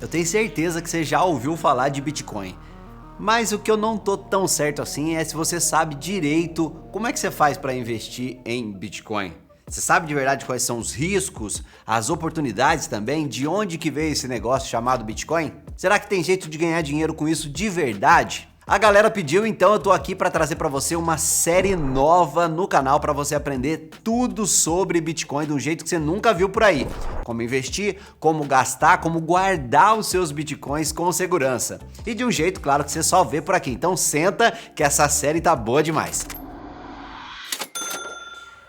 Eu tenho certeza que você já ouviu falar de Bitcoin. Mas o que eu não tô tão certo assim é se você sabe direito como é que você faz para investir em Bitcoin. Você sabe de verdade quais são os riscos, as oportunidades também, de onde que veio esse negócio chamado Bitcoin? Será que tem jeito de ganhar dinheiro com isso de verdade? A galera pediu, então eu tô aqui para trazer para você uma série nova no canal para você aprender tudo sobre Bitcoin de um jeito que você nunca viu por aí. Como investir, como gastar, como guardar os seus Bitcoins com segurança. E de um jeito, claro, que você só vê por aqui. Então senta que essa série tá boa demais.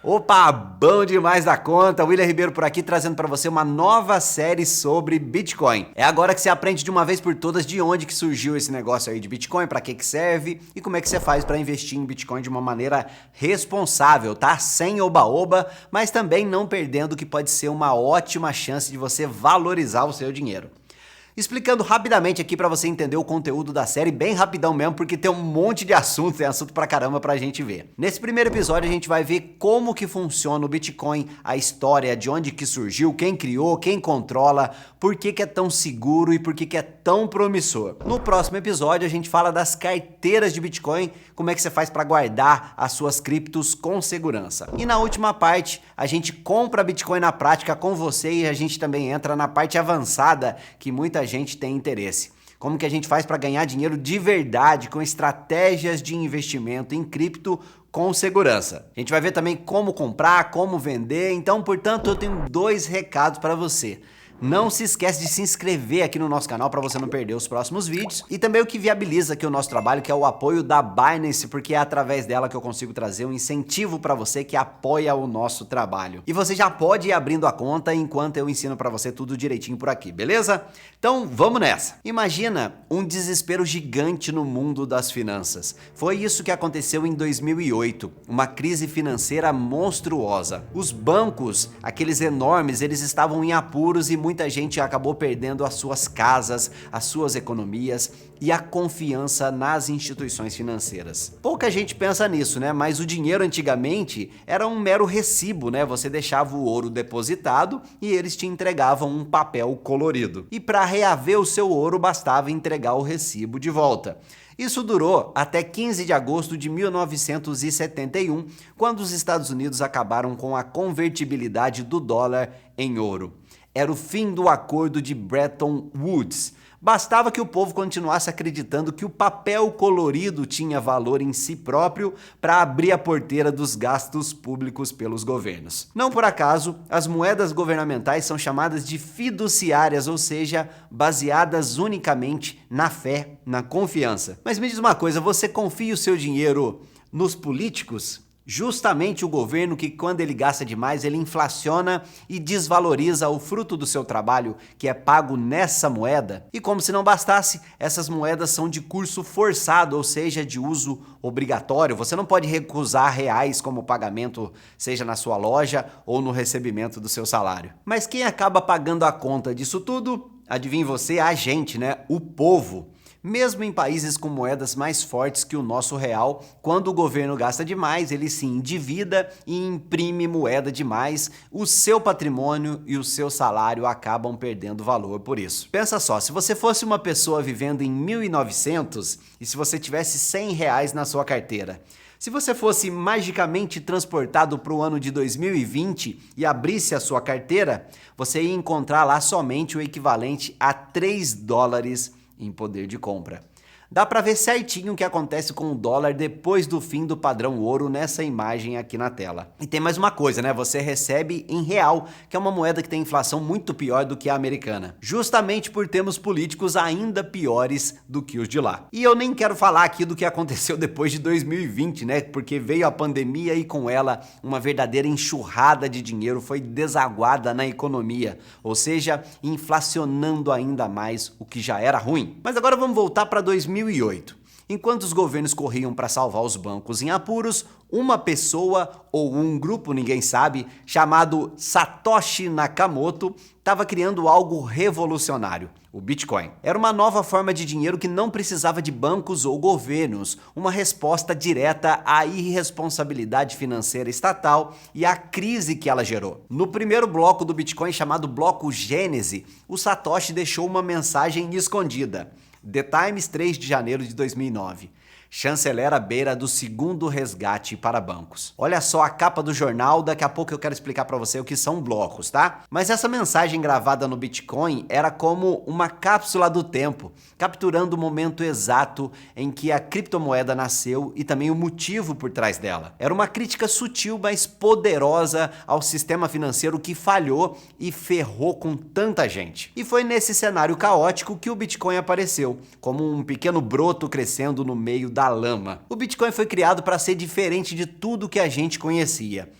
Opa, bom demais da conta, William Ribeiro por aqui trazendo para você uma nova série sobre Bitcoin. É agora que você aprende de uma vez por todas de onde que surgiu esse negócio aí de Bitcoin, para que serve e como é que você faz para investir em Bitcoin de uma maneira responsável, tá? Sem oba-oba, mas também não perdendo o que pode ser uma ótima chance de você valorizar o seu dinheiro. Explicando rapidamente aqui para você entender o conteúdo da série, bem rapidão mesmo, porque tem um monte de assunto, tem assunto pra caramba pra gente ver. Nesse primeiro episódio a gente vai ver como que funciona o Bitcoin, a história, de onde que surgiu, quem criou, quem controla, por que que é tão seguro e por que que é tão promissor. No próximo episódio a gente fala das carteiras de Bitcoin, como é que você faz para guardar as suas criptos com segurança. E na última parte a gente compra Bitcoin na prática com você e a gente também entra na parte avançada que muita gente tem interesse. Como que a gente faz para ganhar dinheiro de verdade com estratégias de investimento em cripto com segurança. A gente vai ver também como comprar, como vender. Então, portanto, eu tenho dois recados para você. Não se esquece de se inscrever aqui no nosso canal para você não perder os próximos vídeos e também o que viabiliza aqui o nosso trabalho, que é o apoio da Binance, porque é através dela que eu consigo trazer um incentivo para você que apoia o nosso trabalho. E você já pode ir abrindo a conta enquanto eu ensino para você tudo direitinho por aqui, beleza? Então vamos nessa. Imagina um desespero gigante no mundo das finanças. Foi isso que aconteceu em 2008, uma crise financeira monstruosa. Os bancos, aqueles enormes, eles estavam em apuros e muita gente acabou perdendo as suas casas, as suas economias e a confiança nas instituições financeiras. Pouca gente pensa nisso, né? Mas o dinheiro antigamente era um mero recibo, né? Você deixava o ouro depositado e eles te entregavam um papel colorido. E para reaver o seu ouro bastava entregar o recibo de volta. Isso durou até 15 de agosto de 1971, quando os Estados Unidos acabaram com a convertibilidade do dólar em ouro. Era o fim do acordo de Bretton Woods. Bastava que o povo continuasse acreditando que o papel colorido tinha valor em si próprio para abrir a porteira dos gastos públicos pelos governos. Não por acaso, as moedas governamentais são chamadas de fiduciárias, ou seja, baseadas unicamente na fé, na confiança. Mas me diz uma coisa, você confia o seu dinheiro nos políticos? Justamente o governo que, quando ele gasta demais, ele inflaciona e desvaloriza o fruto do seu trabalho, que é pago nessa moeda. E como se não bastasse, essas moedas são de curso forçado, ou seja, de uso obrigatório. Você não pode recusar reais como pagamento, seja na sua loja ou no recebimento do seu salário. Mas quem acaba pagando a conta disso tudo? Adivinhe você, a gente, né? O povo. Mesmo em países com moedas mais fortes que o nosso real, quando o governo gasta demais, ele se endivida e imprime moeda demais, o seu patrimônio e o seu salário acabam perdendo valor por isso. Pensa só, se você fosse uma pessoa vivendo em 1900 e se você tivesse R$ 100 na sua carteira, se você fosse magicamente transportado para o ano de 2020 e abrisse a sua carteira, você ia encontrar lá somente o equivalente a $3 em poder de compra. Dá para ver certinho o que acontece com o dólar depois do fim do padrão ouro nessa imagem aqui na tela. E tem mais uma coisa, né? Você recebe em real, que é uma moeda que tem inflação muito pior do que a americana. Justamente por termos políticos ainda piores do que os de lá. E eu nem quero falar aqui do que aconteceu depois de 2020, né? Porque veio a pandemia e com ela uma verdadeira enxurrada de dinheiro foi desaguada na economia. Ou seja, inflacionando ainda mais o que já era ruim. Mas agora vamos voltar para 2008. Enquanto os governos corriam para salvar os bancos em apuros, uma pessoa ou um grupo, ninguém sabe, chamado Satoshi Nakamoto, estava criando algo revolucionário: o Bitcoin. Era uma nova forma de dinheiro que não precisava de bancos ou governos, uma resposta direta à irresponsabilidade financeira estatal e à crise que ela gerou. No primeiro bloco do Bitcoin, chamado bloco Gênese, o Satoshi deixou uma mensagem escondida. The Times, 3 de janeiro de 2009. Chanceler à beira do segundo resgate para bancos. Olha só a capa do jornal, daqui a pouco eu quero explicar para você o que são blocos, tá? Mas essa mensagem gravada no Bitcoin era como uma cápsula do tempo, capturando o momento exato em que a criptomoeda nasceu e também o motivo por trás dela. Era uma crítica sutil, mas poderosa ao sistema financeiro que falhou e ferrou com tanta gente. E foi nesse cenário caótico que o Bitcoin apareceu, como um pequeno broto crescendo no meio da lama. O Bitcoin foi criado para ser diferente de tudo que a gente conhecia.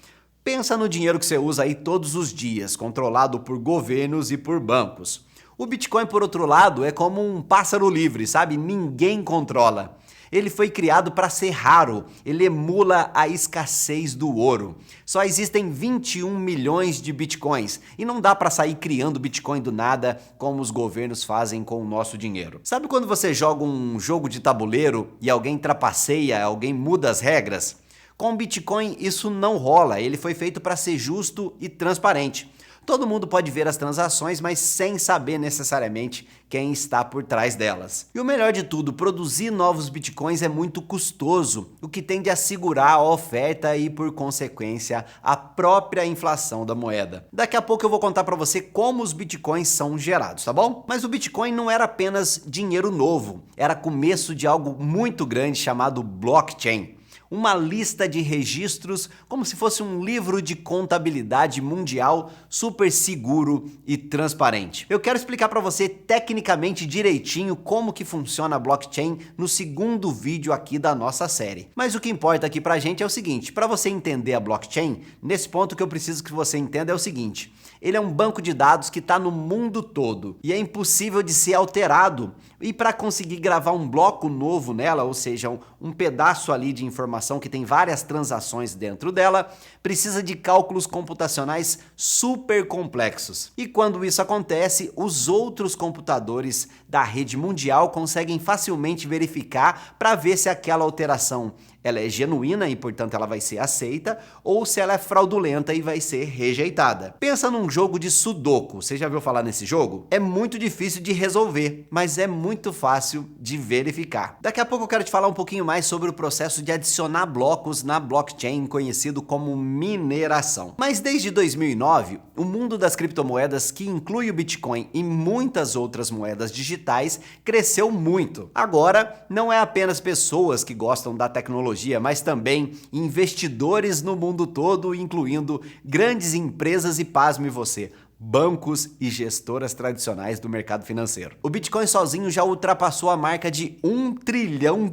Pensa no dinheiro que você usa aí todos os dias, controlado por governos e por bancos. O Bitcoin, por outro lado, é como um pássaro livre, sabe? Ninguém controla. Ele foi criado para ser raro, ele emula a escassez do ouro. Só existem 21 milhões de bitcoins e não dá para sair criando bitcoin do nada como os governos fazem com o nosso dinheiro. Sabe quando você joga um jogo de tabuleiro e alguém trapaceia, alguém muda as regras? Com o Bitcoin isso não rola, ele foi feito para ser justo e transparente. Todo mundo pode ver as transações, mas sem saber necessariamente quem está por trás delas. E o melhor de tudo, produzir novos bitcoins é muito custoso, o que tende a segurar a oferta e, por consequência, a própria inflação da moeda. Daqui a pouco eu vou contar para você como os bitcoins são gerados, tá bom? Mas o Bitcoin não era apenas dinheiro novo, era começo de algo muito grande chamado blockchain. Uma lista de registros, como se fosse um livro de contabilidade mundial super seguro e transparente. Eu quero explicar para você tecnicamente direitinho como que funciona a blockchain no segundo vídeo aqui da nossa série. Mas o que importa aqui pra gente é o seguinte: para você entender a blockchain, nesse ponto que eu preciso que você entenda é o seguinte: ele é um banco de dados que está no mundo todo e é impossível de ser alterado. E para conseguir gravar um bloco novo nela, ou seja, um pedaço ali de informação que tem várias transações dentro dela, precisa de cálculos computacionais super complexos. E quando isso acontece, os outros computadores da rede mundial conseguem facilmente verificar para ver se aquela alteração ela é genuína e, portanto, ela vai ser aceita, ou se ela é fraudulenta e vai ser rejeitada. Pensa num jogo de Sudoku. Você já ouviu falar nesse jogo? É muito difícil de resolver, mas é muito fácil de verificar. Daqui a pouco eu quero te falar um pouquinho mais sobre o processo de adicionar blocos na blockchain, conhecido como mineração. Mas desde 2009, o mundo das criptomoedas, que inclui o Bitcoin e muitas outras moedas digitais, cresceu muito. Agora, não é apenas pessoas que gostam da tecnologia, mas também investidores no mundo todo, incluindo grandes empresas e, pasme você, bancos e gestoras tradicionais do mercado financeiro. O Bitcoin sozinho já ultrapassou a marca de $1 trilhão.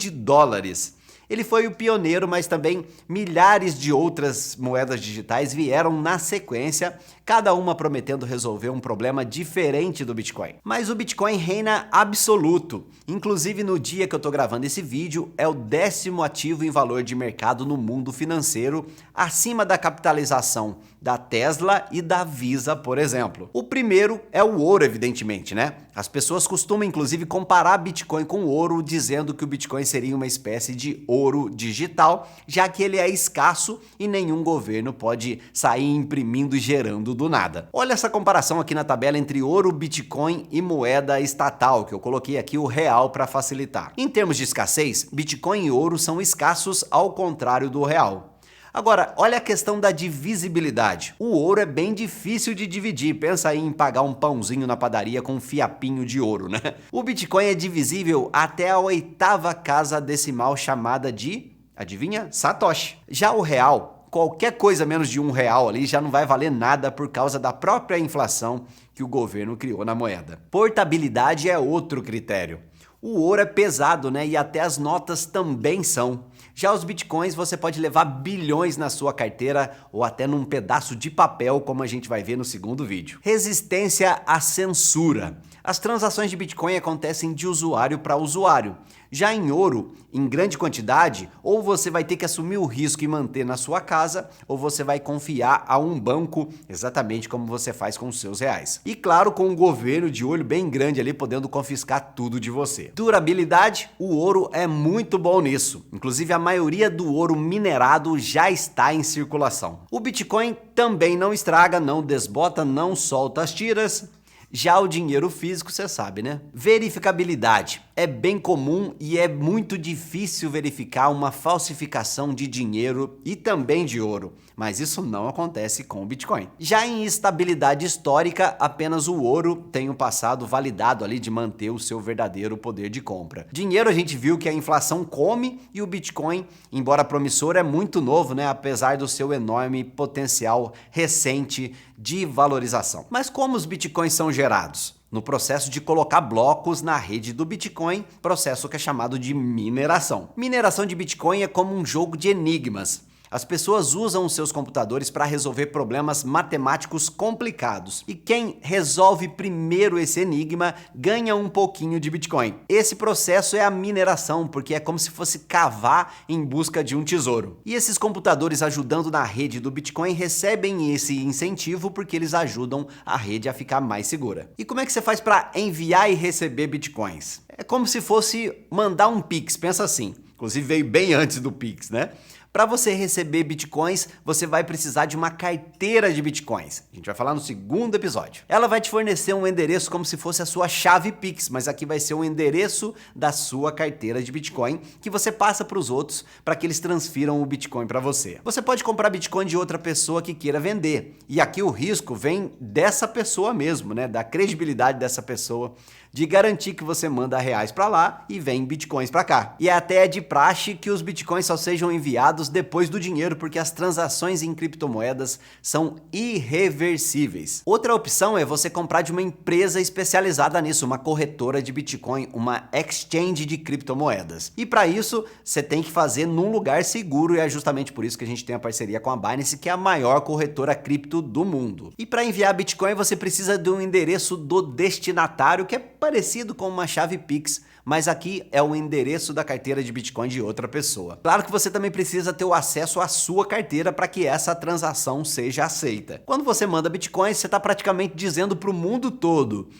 Ele foi o pioneiro, mas também milhares de outras moedas digitais vieram na sequência, cada uma prometendo resolver um problema diferente do Bitcoin. Mas o Bitcoin reina absoluto. Inclusive, no dia que eu tô gravando esse vídeo, é o 10º ativo em valor de mercado no mundo financeiro, acima da capitalização da Tesla e da Visa, por exemplo. O primeiro é o ouro, evidentemente, né? As pessoas costumam, inclusive, comparar Bitcoin com ouro, dizendo que o Bitcoin seria uma espécie de ouro digital, já que ele é escasso e nenhum governo pode sair imprimindo e gerando do nada. Olha essa comparação aqui na tabela entre ouro, Bitcoin e moeda estatal, que eu coloquei aqui o real para facilitar. Em termos de escassez, Bitcoin e ouro são escassos ao contrário do real. Agora, olha a questão da divisibilidade. O ouro é bem difícil de dividir. Pensa aí em pagar um pãozinho na padaria com um fiapinho de ouro, né? O Bitcoin é divisível até a 8ª casa decimal, chamada de, adivinha? Satoshi. Já o real, qualquer coisa menos de R$1 ali já não vai valer nada por causa da própria inflação que o governo criou na moeda. Portabilidade é outro critério. O ouro é pesado, né? E até as notas também são. Já os bitcoins você pode levar bilhões na sua carteira ou até num pedaço de papel, como a gente vai ver no segundo vídeo. Resistência à censura. As transações de Bitcoin acontecem de usuário para usuário. Já em ouro, em grande quantidade, ou você vai ter que assumir o risco e manter na sua casa, ou você vai confiar a um banco, exatamente como você faz com os seus reais. E claro, com um governo de olho bem grande ali, podendo confiscar tudo de você. Durabilidade, o ouro é muito bom nisso. Inclusive, a maioria do ouro minerado já está em circulação. O Bitcoin também não estraga, não desbota, não solta as tiras. Já o dinheiro físico, você sabe, né? Verificabilidade. É bem comum e é muito difícil verificar uma falsificação de dinheiro e também de ouro, mas isso não acontece com o Bitcoin. Já em estabilidade histórica, apenas o ouro tem um passado validado ali de manter o seu verdadeiro poder de compra. Dinheiro a gente viu que a inflação come e o Bitcoin, embora promissor, é muito novo, né? Apesar do seu enorme potencial recente de valorização. Mas como os Bitcoins são gerados? No processo de colocar blocos na rede do Bitcoin, processo que é chamado de mineração. Mineração de Bitcoin é como um jogo de enigmas. As pessoas usam os seus computadores para resolver problemas matemáticos complicados. E quem resolve primeiro esse enigma ganha um pouquinho de Bitcoin. Esse processo é a mineração, porque é como se fosse cavar em busca de um tesouro. E esses computadores ajudando na rede do Bitcoin recebem esse incentivo porque eles ajudam a rede a ficar mais segura. E como é que você faz para enviar e receber Bitcoins? É como se fosse mandar um Pix, pensa assim. Inclusive veio bem antes do Pix, né? Para você receber Bitcoins, você vai precisar de uma carteira de Bitcoins. A gente vai falar no segundo episódio. Ela vai te fornecer um endereço como se fosse a sua chave Pix, mas aqui vai ser o endereço da sua carteira de Bitcoin que você passa para os outros para que eles transfiram o Bitcoin para você. Você pode comprar Bitcoin de outra pessoa que queira vender. E aqui o risco vem dessa pessoa mesmo, né? Da credibilidade dessa pessoa, de garantir que você manda reais para lá e vem Bitcoins para cá. E até de praxe que os Bitcoins só sejam enviados depois do dinheiro, porque as transações em criptomoedas são irreversíveis. Outra opção é você comprar de uma empresa especializada nisso, uma corretora de Bitcoin, uma exchange de criptomoedas. E para isso, você tem que fazer num lugar seguro e é justamente por isso que a gente tem a parceria com a Binance, que é a maior corretora cripto do mundo. E para enviar Bitcoin, você precisa de um endereço do destinatário, que é parecido com uma chave Pix, mas aqui é o endereço da carteira de Bitcoin de outra pessoa. Claro que você também precisa ter o acesso à sua carteira para que essa transação seja aceita. Quando você manda Bitcoin, você está praticamente dizendo para o mundo todo: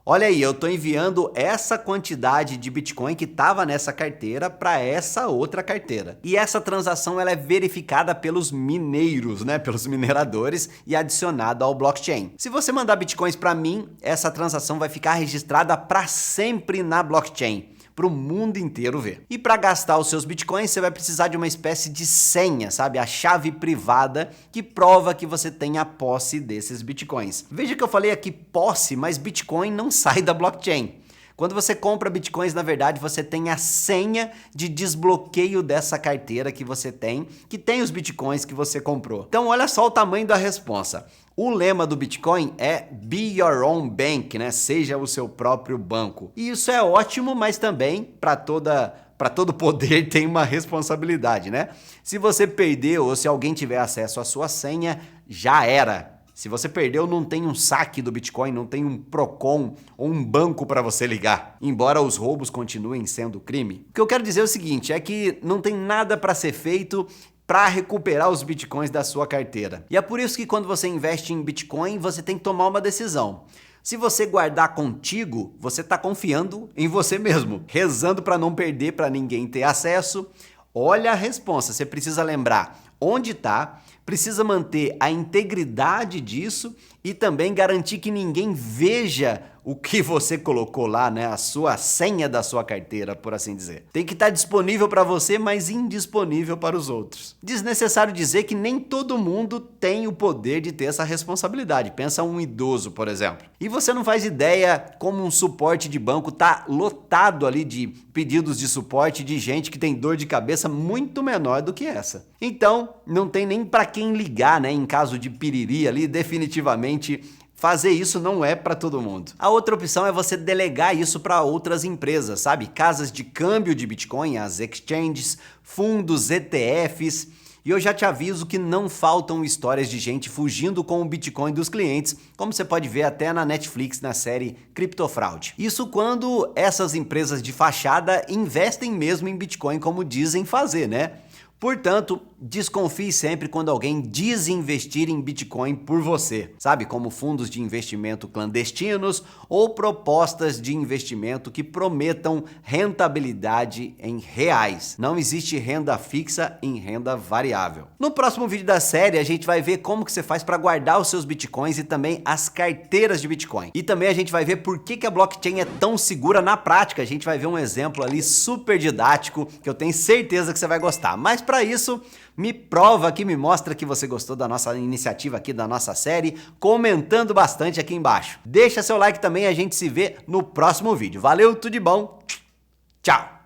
olha aí, eu estou enviando essa quantidade de Bitcoin que estava nessa carteira para essa outra carteira. E essa transação ela é verificada pelos mineiros, né? Pelos mineradores e adicionada ao blockchain. Se você mandar Bitcoins para mim, essa transação vai ficar registrada para sempre na blockchain, para o mundo inteiro ver. E para gastar os seus Bitcoins, você vai precisar de uma espécie de senha, sabe? A chave privada que prova que você tem a posse desses Bitcoins. Veja que eu falei aqui posse, mas Bitcoin não sai da blockchain. Quando você compra Bitcoins, na verdade, você tem a senha de desbloqueio dessa carteira que você tem, que tem os Bitcoins que você comprou. Então, olha só o tamanho da responsa. O lema do Bitcoin é Be Your Own Bank, né? Seja o seu próprio banco. E isso é ótimo, mas também para todo poder tem uma responsabilidade, né? Se você perdeu ou se alguém tiver acesso à sua senha, já era. Se você perdeu, não tem um saque do Bitcoin, não tem um Procon ou um banco para você ligar, embora os roubos continuem sendo crime. O que eu quero dizer é o seguinte, é que não tem nada para ser feito para recuperar os Bitcoins da sua carteira. E é por isso que quando você investe em Bitcoin, você tem que tomar uma decisão. Se você guardar contigo, você está confiando em você mesmo, rezando para não perder, para ninguém ter acesso. Olha a resposta, você precisa lembrar onde está, precisa manter a integridade disso e também garantir que ninguém veja o que você colocou lá, né? A sua senha da sua carteira, por assim dizer. Tem que estar disponível para você, mas indisponível para os outros. Desnecessário dizer que nem todo mundo tem o poder de ter essa responsabilidade. Pensa um idoso, por exemplo. E você não faz ideia como um suporte de banco tá lotado ali de pedidos de suporte de gente que tem dor de cabeça muito menor do que essa. Então, não tem nem para quem ligar, né? Em caso de piriri ali, definitivamente fazer isso não é para todo mundo. A outra opção é você delegar isso para outras empresas, sabe? Casas de câmbio de Bitcoin, as exchanges, fundos, ETFs. E eu já te aviso que não faltam histórias de gente fugindo com o Bitcoin dos clientes, como você pode ver até na Netflix na série Criptofraude. Isso quando essas empresas de fachada investem mesmo em Bitcoin como dizem fazer, né? Portanto, desconfie sempre quando alguém desinvestir em Bitcoin por você, sabe? Como fundos de investimento clandestinos ou propostas de investimento que prometam rentabilidade em reais. Não existe renda fixa em renda variável. No próximo vídeo da série, a gente vai ver como que você faz para guardar os seus Bitcoins e também as carteiras de Bitcoin. E também a gente vai ver por que a blockchain é tão segura na prática. A gente vai ver um exemplo ali super didático que eu tenho certeza que você vai gostar. Mas para isso, me prova aqui, me mostra que você gostou da nossa iniciativa aqui, da nossa série, comentando bastante aqui embaixo. Deixa seu like também, a gente se vê no próximo vídeo. Valeu, tudo de bom, tchau!